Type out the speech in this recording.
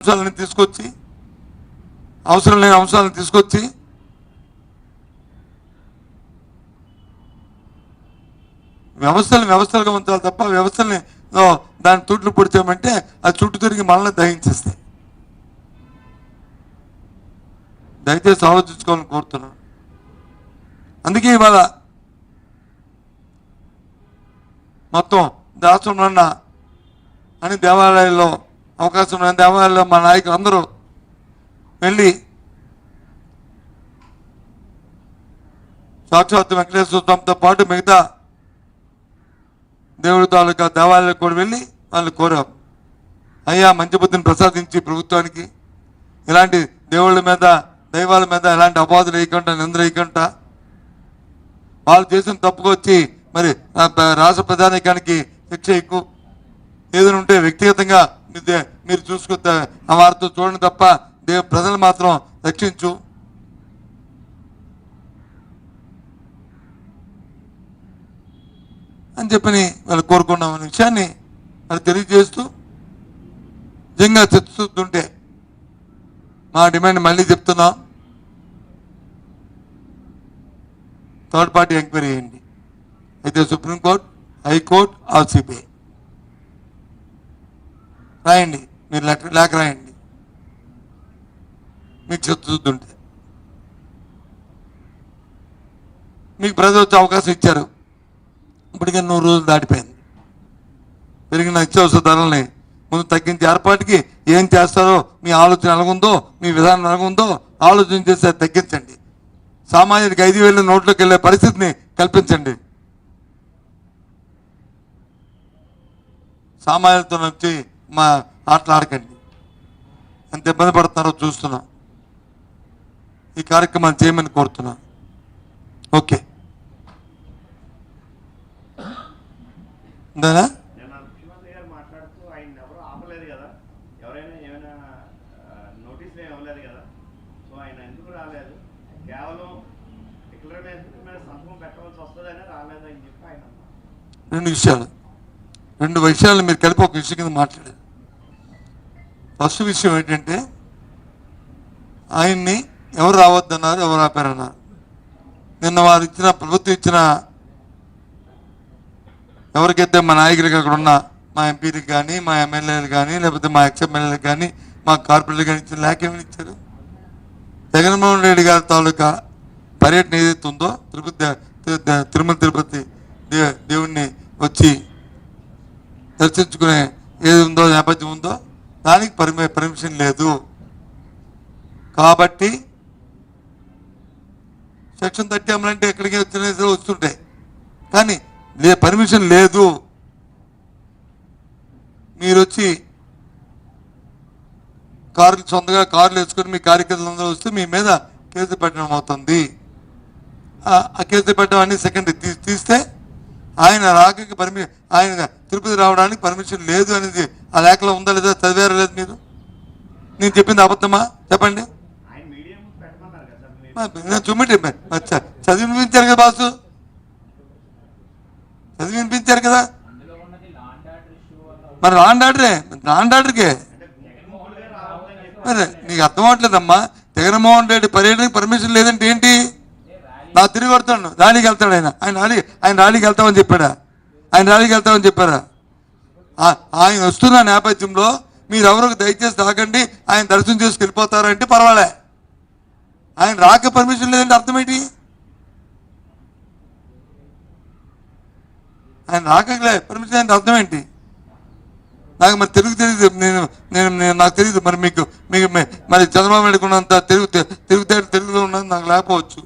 అంశాలను తీసుకొచ్చి అవసరం లేని అంశాలను తీసుకొచ్చి వ్యవస్థలుగా ఉంచాలి తప్ప వ్యవస్థల్ని దాని తుట్లు పొడిచామంటే అది చుట్టూ తిరిగి మనల్ని దహించేస్తాయి. దయచేసి ఆలోచించుకోవాలని కోరుతున్నాను. అందుకే ఇవాళ మొత్తం రాష్ట్రంలో ఉన్న అని దేవాలయాల్లో అవకాశం ఉన్న దేవాలయాల్లో మా నాయకులు అందరూ వెళ్ళి సాక్షాత్ వెంకటేశ్వర స్వామితో పాటు మిగతా దేవుడి తాలూకా దేవాలయాలకు కూడా వెళ్ళి వాళ్ళు కోరాం, అయ్యా మంచి బుద్ధిని ప్రసాదించి ప్రభుత్వానికి ఇలాంటి దేవుళ్ళ మీద దైవాల మీద ఎలాంటి అపాధులు వేయకుండా నిందలు వేయకుండా వాళ్ళు చేసిన తప్పుకు వచ్చి మరి రాష్ట్ర ప్రధానికానికి శిక్ష ఎక్కువ ఏదైనా ఉంటే వ్యక్తిగతంగా మీరు చూసుకుంటే ఆ వారితో చూడండి తప్ప ప్రజలు మాత్రం రక్షించు అని చెప్పని వాళ్ళు కోరుకున్నాం అనే విషయాన్ని వాళ్ళు తెలియజేస్తూ నిజంగా చర్చిస్తుంటే మా డిమాండ్ మళ్ళీ చెప్తున్నాం, థర్డ్ పార్టీ ఎంక్వైరీ చేయండి. అయితే సుప్రీంకోర్టు, హైకోర్టు, సిబిఐ రాయండి, మీరు లేఖ రాయండి మీకు చర్చిస్తుంటే. మీకు ప్రజలు వచ్చే అవకాశం ఇచ్చారు, ఇప్పటికే 100 రోజులు దాటిపోయింది. పెరిగిన నిత్యావసర ధరల్ని ముందు తగ్గించే ఏర్పాటుకి ఏం చేస్తారో మీ ఆలోచన ఎలాగుందో మీ విధానం ఎలాగుందో ఆలోచన చేసి తగ్గించండి. సామాన్యుడికి 5,000 నోట్లోకి వెళ్ళే పరిస్థితిని కల్పించండి. సామాన్యులతో వచ్చి మా ఆటలాడకండి, ఎంత ఇబ్బంది పడుతున్నారో చూస్తున్నాం. ఈ కార్యక్రమాన్ని చేయమని కోరుతున్నాను. ఓకే అంతేనా? ముఖ్యమంత్రి గారు మాట్లాడుతూ ఆయన ఎవరు ఆపలేదు కదా, ఎవరైనా ఏమైనా నోటీసులు ఇవ్వలేదు కదా, సో ఆయన ఎందుకు రాలేదు, కేవలం డిక్లరేషన్ మీద సంతకం పెట్టవలసి వస్తుందనే రాలేదని చెప్పి ఆయన రెండు విషయాలు మీరు కలిపి ఒక విషయం కింద మాట్లాడారు. ఫస్ట్ విషయం ఏంటంటే ఆయన్ని ఎవరు రావద్దన్నారు, ఎవరు ఆపారన్నారు. నిన్న వారు ఇచ్చిన ప్రభుత్వం ఇచ్చిన ఎవరికైతే మా నాయకులకి అక్కడ ఉన్న మా ఎంపీలకు కానీ మా ఎమ్మెల్యేలు కానీ లేకపోతే మా ఎక్స్ఎమ్మెల్యేలకు కానీ మా కార్పొరేట్లు కానీ ఇచ్చిన లేఖ ఏమని ఇచ్చారు? జగన్మోహన్ రెడ్డి గారి తాలూకా పర్యటన ఏదైతే ఉందో తిరుమల తిరుపతి దేవుణ్ణి వచ్చి దర్శించుకునే ఏది ఉందో నేపథ్యం ఉందో దానికి పర్మిషన్ లేదు. కాబట్టి సెక్షన్ 30 అమలంటే ఎక్కడికి వస్తుంటాయి, కానీ పర్మిషన్ లేదు. మీరు వచ్చి సొంతగా కార్లు వేసుకొని మీ కార్యకర్తలందరూ వస్తే మీ మీద కేసు పెట్టడం అవుతుంది. ఆ కేసు పెట్టడం అన్ని సెకండరీ తీస్తే ఆయన రాకకి ఆయన తిరుపతి రావడానికి పర్మిషన్ లేదు అనేది ఆ లేఖలో ఉందా లేదా, చదివారా లేదు మీరు? నేను చెప్పింది అబద్ధమా చెప్పండి. చూడండి చదివి వినిపించారు కదా బాసు, చదివి వినిపించారు కదా. మరి లాండ్ ఆర్డర్కే మరి నీకు అర్థం అవట్లేదమ్మా. జగన్మోహన్ రెడ్డి పర్యటనకి పర్మిషన్ లేదంటే ఏంటి? నా తిరిగి వస్తాడు, ర్యాలీకి వెళ్తాడు ఆయన ర్యాలీకి వెళ్తామని చెప్పాడా? ఆయన ర్యాలీకి వెళ్తామని చెప్పారా? ఆయన వస్తున్న నేపథ్యంలో మీరు ఎవరికి దయచేసి రాకండి, ఆయన దర్శనం చేసుకు వెళ్ళిపోతారంటే పర్వాలే. ఆయన రాక పర్మిషన్ లేదంటే అర్థం ఏంటి? ఆయన రాకలే పర్మిషన్ అంటే అర్థం ఏంటి? నాకు మరి తెలియదు. నాకు తెలియదు మరి మీకు మరి చంద్రబాబు నాయుడుకున్నంత తెలుగులో ఉన్నది నాకు లేకపోవచ్చు.